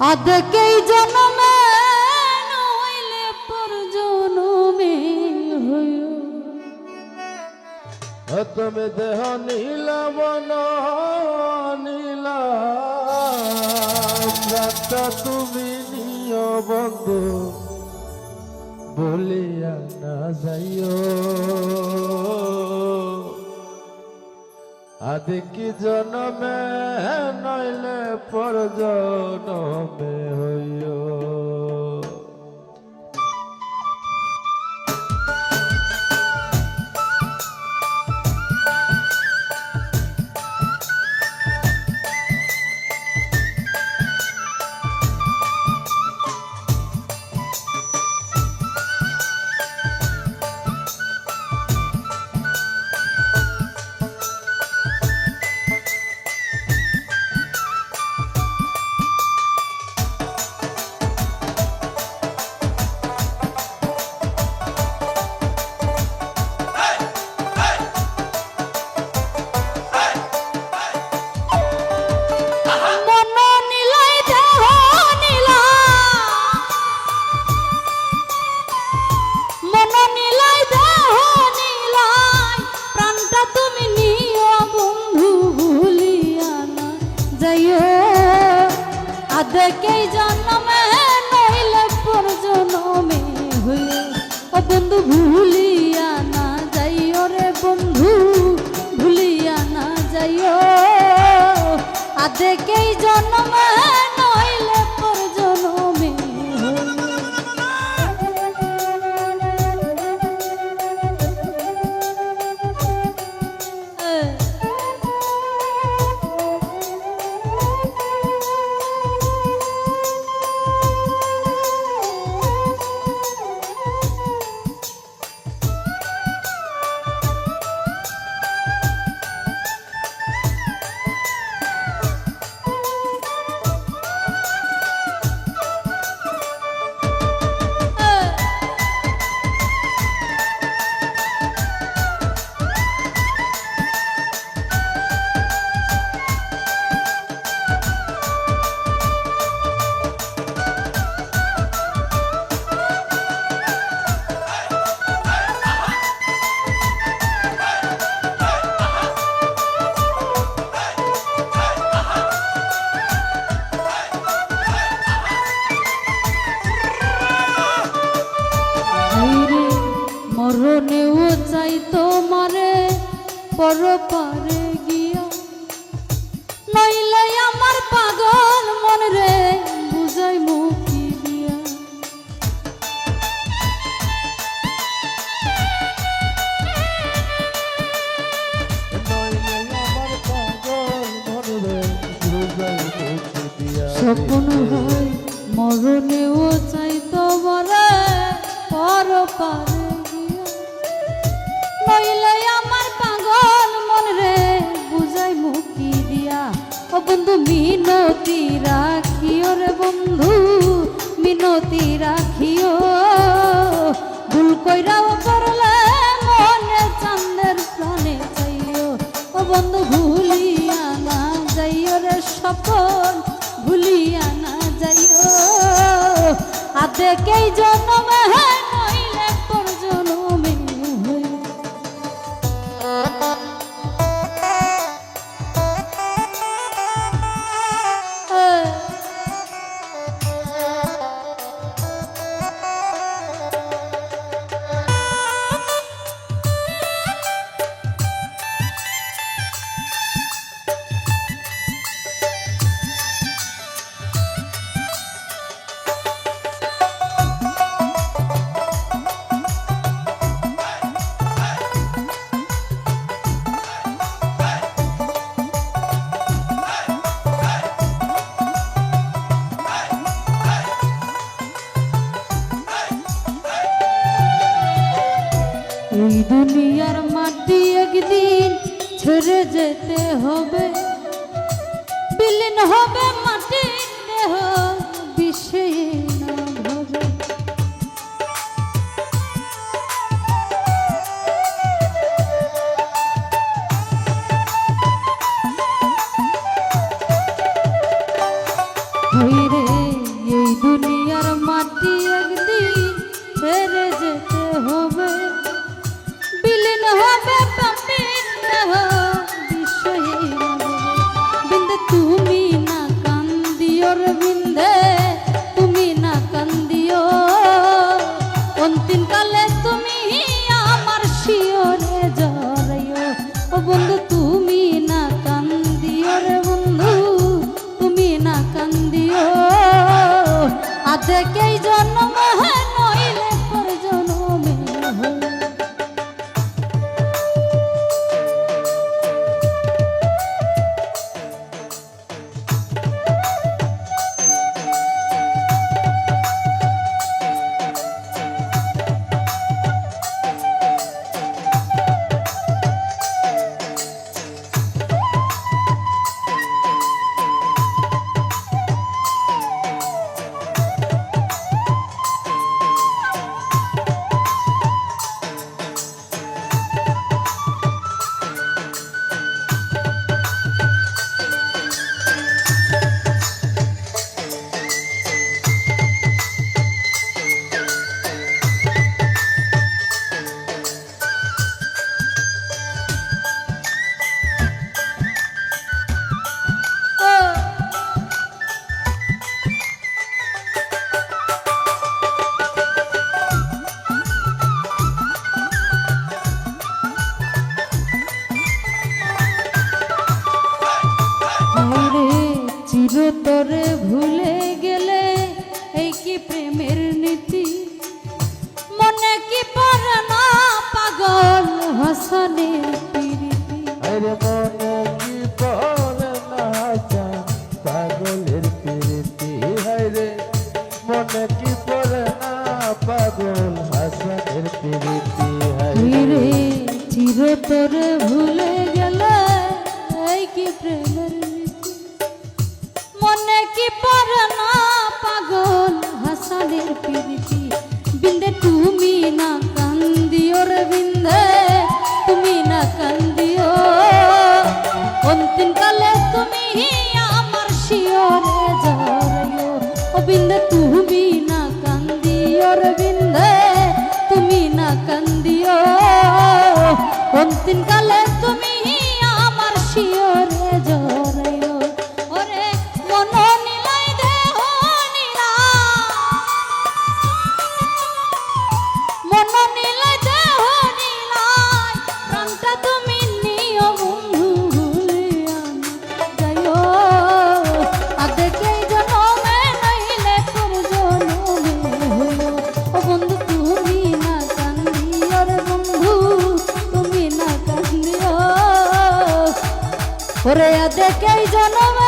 আদকেই জন্মে নইলে পর জন্মে হইও তুমি দেহ নীলাম নীলা তুমি নিয় বন্ধু বলিয়া না যাইও আদিকি জনমে নইলে পর জনমে হইও আদকেই জন্মে নইলে পর জন্মে হইও ও বন্ধু ভুলিয়া না যাইও রে বন্ধু ভুলিয়া না যাইও আদকেই জন্মে নইলে পর জন্মে মরণেও চাই তোমারে পর পারে গিয়া নইলে আমার পাগল মন রে বুঝাই মুখি দিয়া স্বপ্ন হয় মরণেও চাই তোমারে পর পারে নইলে আমার পাগল মন রে বুঝাই মুখি দিয়া ও বন্ধু মিনতি রাখিও রে বন্ধু মিনতি রাখিও ভুল কইরাও করলে মনে চাঁদের প্রাণে চাইও ও বন্ধু ভুলিয়া না যাইও রে স্বপন ভুলিয়া না যাইও আদকেই জন্মে নইলে পর জন্মে এই দুনিয়ার মাটি একদিন ছেড়ে যেতে হবে বিলীন হবে মাটির দেহ বিষে না ভবে রে স্মৃতি একদিন ছেড়ে যেতে হবে, বিলীন হবে প্রাণের দেহ বিশ্বহীন হবে। বিন্দে তুমি না কান্দিও রে বিন্দে, তুমি না কান্দিও, অন্তিম কালে তুমি আমার শিয়রে জড়াইও। ও বন্ধু তুমি না কান্দিও রে বন্ধু, তুমি না কান্দিও, আধেকেই জন্ম নইলে পর জন্মে হয়। চিরতরে ভুলে গেলে এই কি প্রেমের নীতি, মনে কি পড়ে না পাগল হাসানের প্রীতি। আরে মনে কি পড়ে না হাসান পাগলের প্রীতি, হায়রে মনে কি পড়ে না পাগল হাসানের প্রীতি। হায়রে চিরতরে ভুলে গেলে এই কি প্রেমের নীতি, মনে কি পড়ে না পাগল হাসানের প্রীতি। বিন্দে তুমি না কান্দিও রে বিন্দে, তুমি না কান্দিও, অন্তিম কালে তুমি আমার শিয়রে জড়াইও। ও বিন্দে তুমি না কান্দিও রে বিন্দে, তুমি না কান্দিও, অন্তিম কালে তুমি আমার শিয়রে জড়াইও। ওরে মন নিলাই দেহ নিলাই, মন নিলাই দেহ নিলাই, প্রাণটা তুমি নিও বন্ধু ভুলিয়া না যাইও। আধেকেই জনমে নইলে পর জনমে হইও। ও বন্ধু তুমি না কান্দিও রে বন্ধু, তুমি না কান্দিও, ওরে আধেকেই জনমে